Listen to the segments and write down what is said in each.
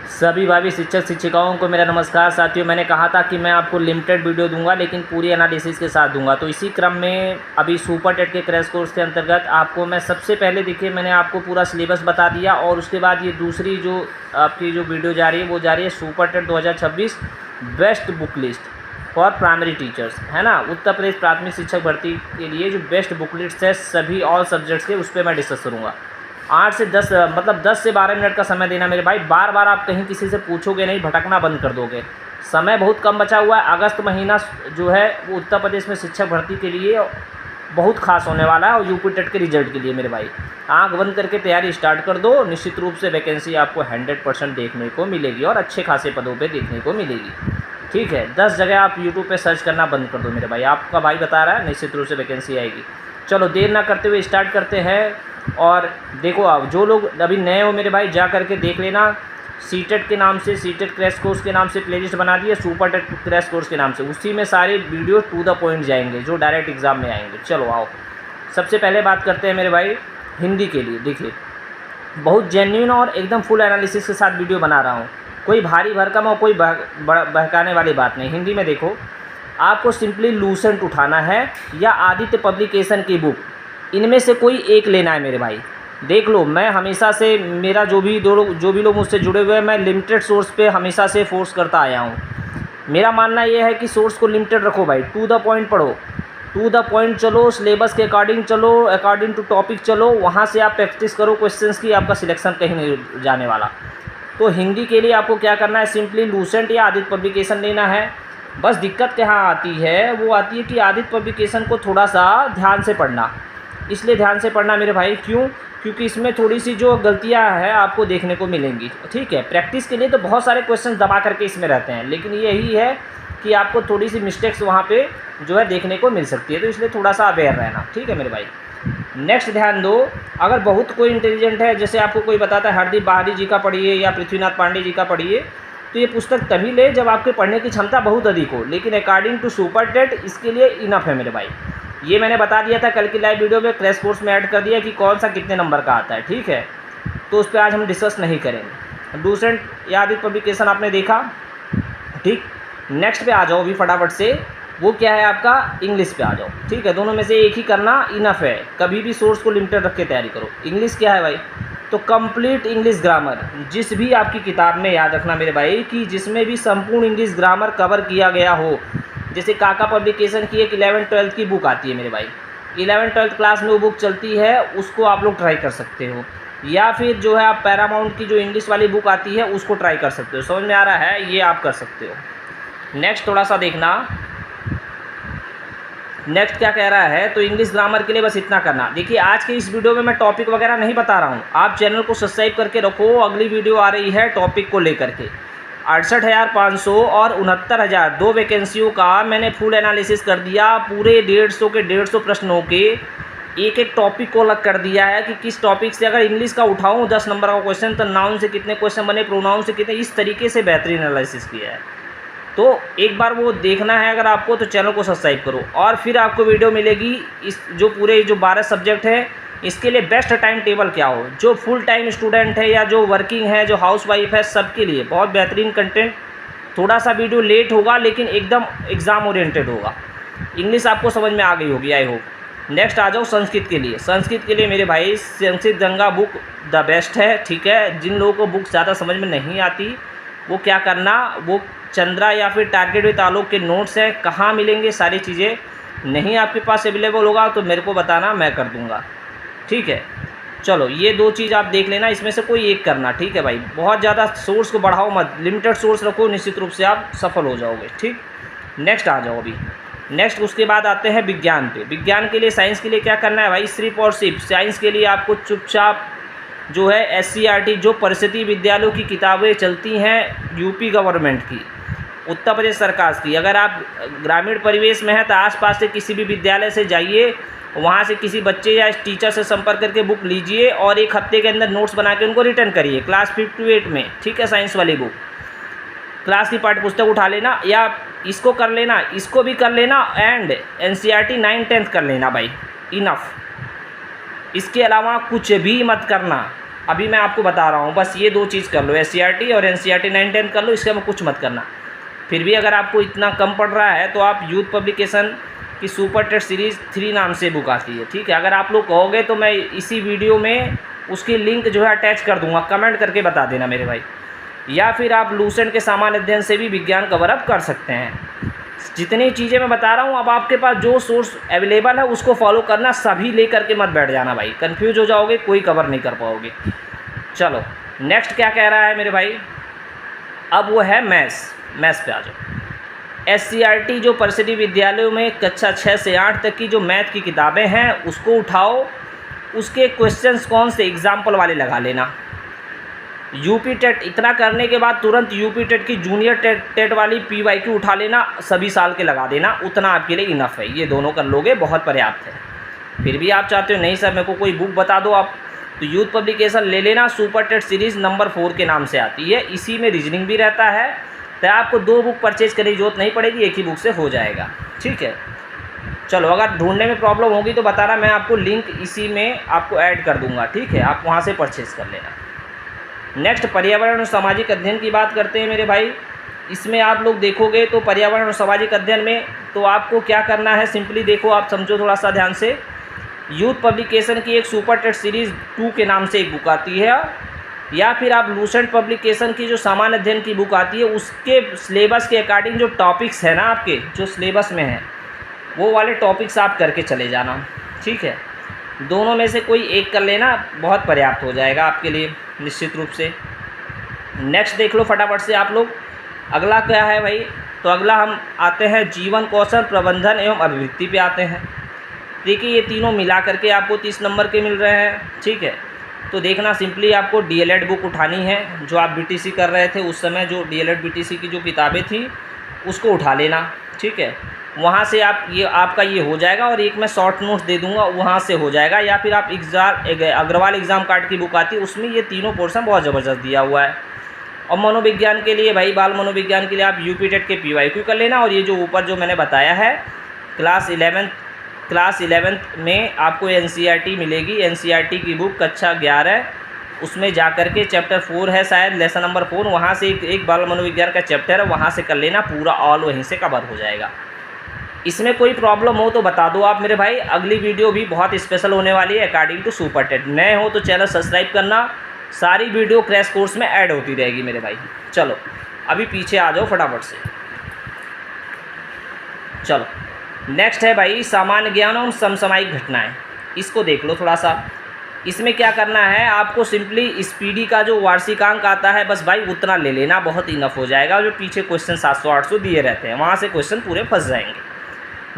सभी भावी शिक्षक शिक्षिकाओं को मेरा नमस्कार। साथियों, मैंने कहा था कि मैं आपको लिमिटेड वीडियो दूंगा लेकिन पूरी एनालिसिस के साथ दूंगा। तो इसी क्रम में अभी सुपर टेट के क्रैश कोर्स के अंतर्गत आपको मैं सबसे पहले देखिए मैंने आपको पूरा सिलेबस बता दिया और उसके बाद ये दूसरी जो आपकी जो वीडियो जा रही है वो जा रही है super TET 2026 best book list for primary teachers, है ना। उत्तर प्रदेश प्राथमिक शिक्षक भर्ती के लिए जो बेस्ट बुक लिस्ट है सभी ऑल सब्जेक्ट्स के, उस पर मैं डिस्कस करूँगा। 8 से 10 मतलब 10 से 12 मिनट का समय देना मेरे भाई। बार बार आप कहीं किसी से पूछोगे नहीं, भटकना बंद कर दोगे। समय बहुत कम बचा हुआ है। अगस्त महीना जो है वो उत्तर प्रदेश में शिक्षक भर्ती के लिए बहुत खास होने वाला है और यूपी टेट के रिजल्ट के लिए मेरे भाई आंख बंद करके तैयारी स्टार्ट कर दो। निश्चित रूप से वैकेंसी आपको 100% देखने को मिलेगी और अच्छे खासे पदों पे देखने को मिलेगी। ठीक है, 10 जगह आप यूट्यूब पे सर्च करना बंद कर दो मेरे भाई। आपका भाई बता रहा है निश्चित रूप से वैकेंसी आएगी। चलो देर ना करते हुए स्टार्ट करते हैं। और देखो, आप जो लोग अभी नए हो मेरे भाई जा करके देख लेना। सीटेट के नाम से, सीटेट क्रैश कोर्स के नाम से प्लेलिस्ट बना दी है, सुपर टेट क्रैश कोर्स के नाम से। उसी में सारे वीडियो टू द पॉइंट जाएंगे जो डायरेक्ट एग्जाम में आएंगे। चलो आओ, सबसे पहले बात करते हैं मेरे भाई हिंदी के लिए। देखिए, बहुत जेन्युइन और एकदम फुल एनालिसिस के साथ वीडियो बना रहा हूँ। कोई भारी भरकम और कोई बहकाने वाली बात नहीं। हिंदी में देखो, आपको सिंपली लूसेंट उठाना है या आदित्य पब्लिकेशन की बुक, इनमें से कोई एक लेना है मेरे भाई। देख लो, मैं हमेशा से मेरा जो भी लोग मुझसे जुड़े हुए हैं, मैं लिमिटेड सोर्स पे हमेशा से फोर्स करता आया हूँ। मेरा मानना ये है कि सोर्स को लिमिटेड रखो भाई, टू द पॉइंट पढ़ो, टू द पॉइंट चलो, सिलेबस के अकॉर्डिंग चलो, अकॉर्डिंग टू टॉपिक चलो, वहाँ से आप प्रैक्टिस करो क्वेश्चंस की। आपका सिलेक्शन कहीं नहीं जाने वाला। तो हिंदी के लिए आपको क्या करना है, सिंपली लूसेंट या आदित्य पब्लिकेशन लेना है। बस दिक्कत कहाँ आती है, वो आती है कि आदित्य पब्लिकेशन को थोड़ा सा ध्यान से पढ़ना। इसलिए ध्यान से पढ़ना मेरे भाई, क्यों? क्योंकि इसमें थोड़ी सी जो गलतियां हैं आपको देखने को मिलेंगी। ठीक है, प्रैक्टिस के लिए तो बहुत सारे क्वेश्चन दबा करके इसमें रहते हैं, लेकिन यही है कि आपको थोड़ी सी मिस्टेक्स वहाँ पे जो है देखने को मिल सकती है। तो इसलिए थोड़ा सा अवेयर रहना। ठीक है मेरे भाई। नेक्स्ट ध्यान दो, अगर बहुत कोई इंटेलिजेंट है, जैसे आपको कोई बताता है हरदीप बहारी जी का पढ़िए या पृथ्वीनाथ पांडे जी का पढ़िए, तो ये पुस्तक तभी ले जब आपके पढ़ने की क्षमता बहुत अधिक हो। लेकिन अकॉर्डिंग टू सुपर टेट इसके लिए इनफ है मेरे भाई। ये मैंने बता दिया था कल की लाइव वीडियो में, क्रैश कोर्स में ऐड कर दिया कि कौन सा कितने नंबर का आता है। ठीक है, तो उस पर आज हम डिस्कस नहीं करेंगे। लूसेंट या आदित्य पब्लिकेशन आपने देखा। ठीक, नेक्स्ट पे आ जाओ अभी फटाफट से। वो क्या है आपका, इंग्लिश पे आ जाओ। ठीक है, दोनों में से एक ही करना इनफ है। कभी भी सोर्स को लिमिटेड रख के तैयारी करो। इंग्लिश क्या है भाई, तो कंप्लीट इंग्लिश ग्रामर, जिस भी आपकी किताब में याद रखना मेरे भाई कि जिसमें भी संपूर्ण इंग्लिश ग्रामर कवर किया गया हो। जैसे काका पब्लिकेशन की एक 11th-12th की बुक आती है मेरे भाई, 11th-12th क्लास में वो बुक चलती है, उसको आप लोग ट्राई कर सकते हो। या फिर जो है आप पैरामाउंट की जो इंग्लिश वाली बुक आती है उसको ट्राई कर सकते हो। समझ में आ रहा है, ये आप कर सकते हो। नेक्स्ट थोड़ा सा देखना, नेक्स्ट क्या कह रहा है। तो इंग्लिश ग्रामर के लिए बस इतना करना। देखिए, आज के इस वीडियो में मैं टॉपिक वगैरह नहीं बता रहा हूँ। आप चैनल को सब्सक्राइब करके रखो, अगली वीडियो आ रही है टॉपिक को लेकर के। 68,500 और 69,000 दो वैकेंसियों का मैंने फुल एनालिसिस कर दिया। पूरे 150 के 150 प्रश्नों के एक एक टॉपिक को अलग कर दिया है कि किस टॉपिक से अगर इंग्लिश का उठाऊं 10 नंबर का क्वेश्चन तो नाउन से कितने क्वेश्चन बने, प्रोनाउन से कितने, इस तरीके से बेहतरीन एनालिसिस किया है। तो एक बार वो देखना है अगर आपको, तो चैनल को सब्सक्राइब करो। और फिर आपको वीडियो मिलेगी इस जो पूरे जो 12 सब्जेक्ट है इसके लिए बेस्ट टाइम टेबल क्या हो। जो फुल टाइम स्टूडेंट है या जो वर्किंग है, जो हाउस वाइफ है, सबके लिए बहुत बेहतरीन कंटेंट। थोड़ा सा वीडियो लेट होगा लेकिन एकदम एग्ज़ाम ओरिएंटेड होगा। इंग्लिश आपको समझ में आ गई होगी आई होप। नेक्स्ट आ जाओ संस्कृत के लिए। संस्कृत के लिए मेरे भाई Sanskrit Ganga book the best है। ठीक है, जिन लोगों को बुक ज़्यादा समझ में नहीं आती वो क्या करना, वो चंद्रा या फिर टारगेट विद आलोक के नोट्स हैं। कहाँ मिलेंगे सारी चीज़ें, नहीं आपके पास अवेलेबल होगा तो मेरे को बताना, मैं कर दूँगा। ठीक है, चलो ये दो चीज़ आप देख लेना, इसमें से कोई एक करना। ठीक है भाई, बहुत ज़्यादा सोर्स को बढ़ाओ मत, लिमिटेड सोर्स रखो, निश्चित रूप से आप सफल हो जाओगे। ठीक, नेक्स्ट आ जाओ अभी। नेक्स्ट उसके बाद आते हैं विज्ञान पे। विज्ञान के लिए, साइंस के लिए क्या करना है भाई, सिर्फ और सिर्फ साइंस के लिए आपको चुपचाप जो है SCERT जो परिषदीय विद्यालयों की किताबें चलती हैं यूपी गवर्नमेंट की, उत्तर प्रदेश सरकार की, अगर आप ग्रामीण परिवेश में हैं तो आसपास से किसी भी विद्यालय से जाइए, वहाँ से किसी बच्चे या टीचर से संपर्क करके बुक लीजिए और एक हफ्ते के अंदर नोट्स बना के उनको रिटर्न करिए क्लास 5 to 8 में। ठीक है, साइंस वाली बुक क्लास की पाठ्य पुस्तक उठा लेना, या इसको कर लेना, इसको भी कर लेना, एंड NCERT 9th-10th कर लेना भाई, इनफ। इसके अलावा कुछ भी मत करना। अभी मैं आपको बता रहा हूँ, बस ये 2 चीज़ कर लो, SCERT और NCERT 9-10 कर लो, इसके अलावा कुछ मत करना। फिर भी अगर आपको इतना कम पड़ रहा है तो आप यूथ पब्लिकेशन की सुपर टेट सीरीज़ 3 नाम से बुक आती है, ठीक है। अगर आप लोग कहोगे तो मैं इसी वीडियो में उसकी लिंक जो है अटैच कर दूंगा, कमेंट करके बता देना मेरे भाई। या फिर आप लूसेंट के सामान्य अध्ययन से भी विज्ञान कवर अप कर सकते हैं। जितनी चीज़ें मैं बता रहा हूँ, अब आपके पास जो सोर्स अवेलेबल है उसको फॉलो करना, सभी ले करके मत बैठ जाना भाई, कंफ्यूज हो जाओगे, कोई कवर नहीं कर पाओगे। चलो नेक्स्ट क्या कह रहा है मेरे भाई, अब वो है मैथ्स पे आ जाओ। SCERT जो परिषदीय विद्यालयों में कक्षा 6 से 8 तक की जो मैथ की किताबें हैं उसको उठाओ, उसके क्वेश्चंस कौन से एग्जाम्पल वाले लगा लेना। यूपी टेट इतना करने के बाद तुरंत यूपी टेट की जूनियर टेट वाली PYQ उठा लेना, सभी साल के लगा देना, उतना आपके लिए इनफ है। ये दोनों कर लोगे, बहुत पर्याप्त है। फिर भी आप चाहते हो नहीं सर मेरे को कोई बुक बता दो आप, तो यूथ पब्लिकेशन ले लेना, सुपर टेट सीरीज़ नंबर 4 के नाम से आती है। इसी में रीजनिंग भी रहता है, तो आपको 2 बुक परचेज करने की जरूरत नहीं पड़ेगी, एक ही बुक से हो जाएगा, ठीक है। चलो अगर ढूंढने में प्रॉब्लम होगी तो बताना, मैं आपको लिंक इसी में आपको ऐड कर दूंगा, ठीक है, आप वहाँ से परचेज़ कर लेना। नेक्स्ट पर्यावरण और सामाजिक अध्ययन की बात करते हैं मेरे भाई। इसमें आप लोग देखोगे तो पर्यावरण और सामाजिक अध्ययन में तो आपको क्या करना है, सिंपली देखो, आप समझो थोड़ा सा ध्यान से। यूथ पब्लिकेशन की एक सुपर टेट सीरीज़ 2 के नाम से एक बुक आती है, या फिर आप लूसेंट पब्लिकेशन की जो सामान्य अध्ययन की बुक आती है उसके सिलेबस के अकॉर्डिंग जो टॉपिक्स है ना आपके जो सिलेबस में है वो वाले टॉपिक्स आप करके चले जाना, ठीक है। दोनों में से कोई एक कर लेना, बहुत पर्याप्त हो जाएगा आपके लिए निश्चित रूप से। नेक्स्ट देख लो फटाफट से आप लोग, अगला क्या है भाई, तो अगला हम आते हैं जीवन कौशल प्रबंधन एवं अभिवृत्ति पे आते हैं। देखिए ये तीनों मिला करके आपको 30 नंबर के मिल रहे हैं, ठीक है। तो देखना, सिंपली आपको DLED बुक उठानी है, जो आप BTC कर रहे थे उस समय, जो DLED BTC की जो किताबें थी उसको उठा लेना, ठीक है। वहाँ से आप ये आपका ये हो जाएगा, और एक मैं शॉर्ट नोट्स दे दूंगा, वहाँ से हो जाएगा। या फिर आप अग्रवाल एग्ज़ाम कार्ड की बुक आती है, उसमें ये तीनों पोर्शन बहुत ज़बरदस्त दिया हुआ है। और मनोविज्ञान के लिए भाई, बाल मनोविज्ञान के लिए आप यूपी टेट के PYQ कर लेना। और ये जो ऊपर जो मैंने बताया है क्लास 11th में आपको NCERT मिलेगी, NCERT की बुक कक्षा 11 उसमें जा कर के चैप्टर 4 है शायद, लेसन नंबर 4, वहाँ से एक बाल मनोविज्ञान का चैप्टर है, वहाँ से कर लेना, पूरा ऑल वहीं से कवर हो जाएगा। इसमें कोई प्रॉब्लम हो तो बता दो आप मेरे भाई, अगली वीडियो भी बहुत स्पेशल होने वाली है अकॉर्डिंग टू सुपर टेट। नए हो तो चैनल सब्सक्राइब करना, सारी वीडियो क्रैश कोर्स में ऐड होती रहेगी मेरे भाई। चलो अभी पीछे आ जाओ फटाफट से। चलो नेक्स्ट है भाई सामान्य ज्ञान एवं समसामयिक घटनाएं, इसको देख लो थोड़ा सा। इसमें क्या करना है आपको, सिंपली स्पीडी का जो वार्षिकांक आता है बस भाई उतना ले लेना, बहुत इनफ हो जाएगा। जो पीछे क्वेश्चन 700-800 दिए रहते हैं वहाँ से क्वेश्चन पूरे फंस जाएंगे,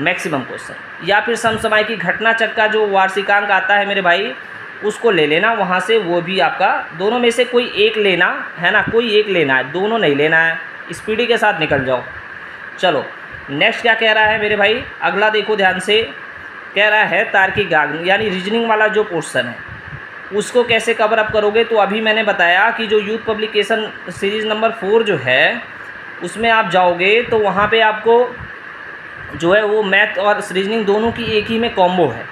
मैक्सिमम क्वेश्चन। या फिर समसामयिक घटना चक्र का जो वार्षिकांक आता है मेरे भाई उसको ले लेना वहाँ से, वो भी आपका, दोनों में से कोई एक लेना है ना, कोई एक लेना है, दोनों नहीं लेना है, स्पीडी के साथ निकल जाओ। चलो नेक्स्ट क्या कह रहा है मेरे भाई, अगला देखो ध्यान से, कह रहा है तार्किक ज्ञान यानी रीजनिंग वाला जो पोर्शन है उसको कैसे कवर अप करोगे। तो अभी मैंने बताया कि जो यूथ पब्लिकेशन सीरीज़ नंबर 4 जो है उसमें आप जाओगे तो वहाँ पे आपको जो है वो मैथ और रीजनिंग दोनों की एक ही में कॉम्बो है।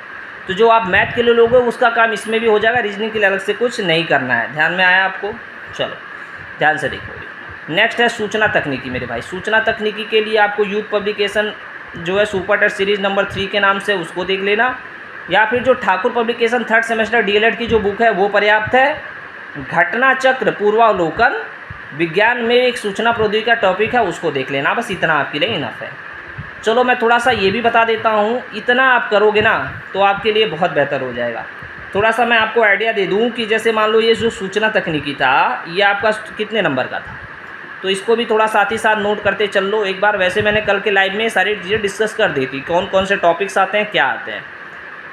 तो जो आप मैथ के लिए लोगे उसका काम इसमें भी हो जाएगा, रीजनिंग के लिए अलग से कुछ नहीं करना है। ध्यान में आया आपको? चलो ध्यान से देखोगे। नेक्स्ट है सूचना तकनीकी मेरे भाई। सूचना तकनीकी के लिए आपको यूथ पब्लिकेशन जो है सुपर टेट सीरीज़ नंबर 3 के नाम से उसको देख लेना, या फिर जो Thakur publication 3rd semester DLED की जो बुक है वो पर्याप्त है। घटना चक्र पूर्वावलोकन विज्ञान में एक सूचना प्रौद्योगिकी का टॉपिक है उसको देख लेना, बस इतना आपके लिए इनफ है। चलो मैं थोड़ा सा ये भी बता देता हूँ, इतना आप करोगे ना तो आपके लिए बहुत बेहतर हो जाएगा। थोड़ा सा मैं आपको आइडिया दे दूँ कि जैसे मान लो ये जो सूचना तकनीकी था ये आपका कितने नंबर का था, तो इसको भी थोड़ा साथ ही साथ नोट करते चल लो एक बार। वैसे मैंने कल के लाइव में सारी चीज़ें डिस्कस कर दी थी, कौन कौन से टॉपिक्स आते हैं क्या आते हैं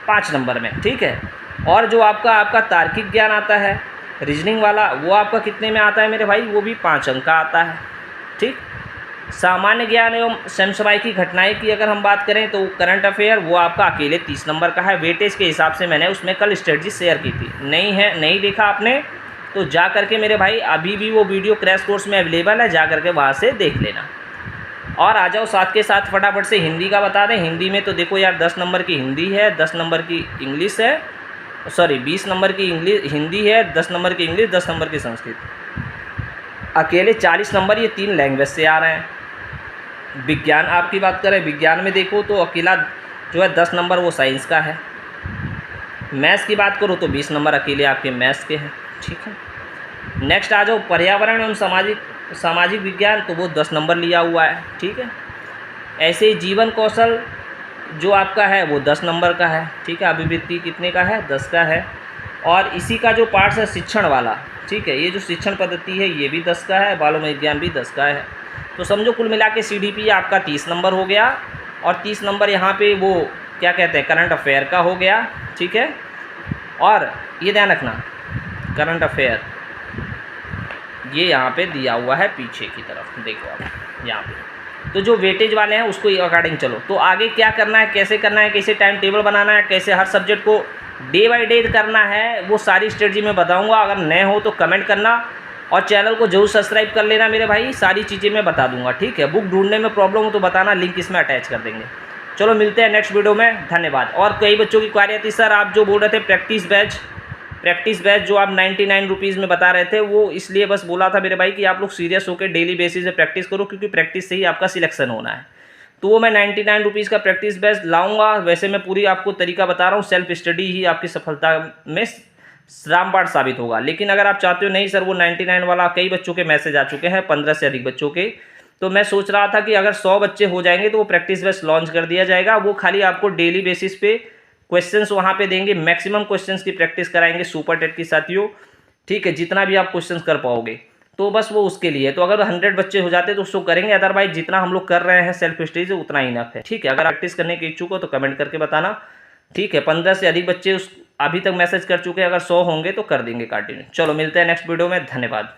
5 नंबर में, ठीक है। और जो आपका तार्किक ज्ञान आता है रीजनिंग वाला वो आपका कितने में आता है मेरे भाई, वो भी 5 अंक का आता है, ठीक। सामान्य ज्ञान एवं समसामयिक घटनाएं की अगर हम बात करें तो करंट अफेयर वो आपका अकेले 30 नंबर का है। वेटेज के हिसाब से मैंने उसमें कल स्ट्रेटजी शेयर की थी, नहीं देखा आपने तो जा करके मेरे भाई अभी भी वो वीडियो क्रैश कोर्स में अवेलेबल है, जा करके वहाँ से देख लेना। और आ जाओ साथ के साथ फटाफट से हिंदी का बता दें। हिंदी में तो देखो यार 10 नंबर की हिंदी है, 10 नंबर की इंग्लिश है सॉरी 20 नंबर की इंग्लिश हिंदी है, 10 नंबर की इंग्लिश, 10 नंबर की संस्कृत। अकेले 40 नंबर ये 3 लैंग्वेज से आ रहे हैं। विज्ञान आपकी बात करें, विज्ञान में देखो तो अकेला जो है 10 नंबर वो साइंस का है। मैथ्स की बात करो तो 20 नंबर अकेले आपके मैथ्स के हैं, ठीक है। नेक्स्ट आ जाओ पर्यावरण एवं सामाजिक विज्ञान, तो वो 10 नंबर लिया हुआ है, ठीक है। ऐसे ही जीवन कौशल जो आपका है वो 10 नंबर का है, ठीक है। अभिवृत्ति कितने का है? 10 का है। और इसी का जो पार्ट्स है शिक्षण वाला, ठीक है, ये जो शिक्षण पद्धति है ये भी 10 का है, बाल विज्ञान भी 10 का है। तो समझो कुल मिला के CDP आपका 30 नंबर हो गया, और 30 नंबर यहाँ पे वो क्या कहते हैं करंट अफेयर का हो गया, ठीक है। और ये ध्यान रखना करंट अफेयर ये यहाँ पे दिया हुआ है पीछे की तरफ, देखो आप यहाँ पे। तो जो वेटेज वाले हैं उसको अकॉर्डिंग चलो। तो आगे क्या करना है, कैसे करना है, कैसे टाइम टेबल बनाना है, कैसे हर सब्जेक्ट को डे बाय डे करना है, वो सारी स्ट्रेटजी मैं बताऊंगा। अगर नए हो तो कमेंट करना और चैनल को जरूर सब्सक्राइब कर लेना मेरे भाई, सारी चीज़ें मैं बता दूंगा, ठीक है। बुक ढूंढने में प्रॉब्लम हो तो बताना, लिंक इसमें अटैच कर देंगे। चलो मिलते हैं नेक्स्ट वीडियो में, धन्यवाद। और कई बच्चों की क्वारी आती सर आप जो बोल रहे थे प्रैक्टिस बैच जो आप 99 रुपीज़ में बता रहे थे, वो इसलिए बस बोला था मेरे भाई कि आप लोग सीरियस होकर डेली बेसिस पे प्रैक्टिस करो, क्योंकि प्रैक्टिस से ही आपका सिलेक्शन होना है। तो वो मैं 99 रुपीज़ का प्रैक्टिस बैच लाऊंगा। वैसे मैं पूरी आपको तरीका बता रहा हूँ, सेल्फ स्टडी ही आपकी सफलता में रामबाण साबित होगा। लेकिन अगर आप चाहते हो नहीं सर वो 99 वाला, कई बच्चों के मैसेज आ चुके हैं 15 से अधिक बच्चों के, तो मैं सोच रहा था कि अगर 100 बच्चे हो जाएंगे तो वो प्रैक्टिस बैच लॉन्च कर दिया जाएगा। वो खाली आपको डेली बेसिस पे क्वेश्चंस वहाँ पे देंगे, मैक्सिमम क्वेश्चंस की प्रैक्टिस कराएंगे सुपर टेट की साथियों, ठीक है, जितना भी आप क्वेश्चंस कर पाओगे। तो बस वो उसके लिए, तो अगर 100 बच्चे हो जाते तो उसको करेंगे, अदरवाइज जितना हम लोग कर रहे हैं सेल्फ स्टडी से उतना ही इनफ है, ठीक है। अगर प्रैक्टिस करने के इच्छुक हो तो कमेंट करके बताना, ठीक है। 15 से अधिक बच्चे अभी तक मैसेज कर चुके हैं, अगर 100 होंगे तो कर देंगे कंटिन्यू। चलो मिलते हैं नेक्स्ट वीडियो में, धन्यवाद।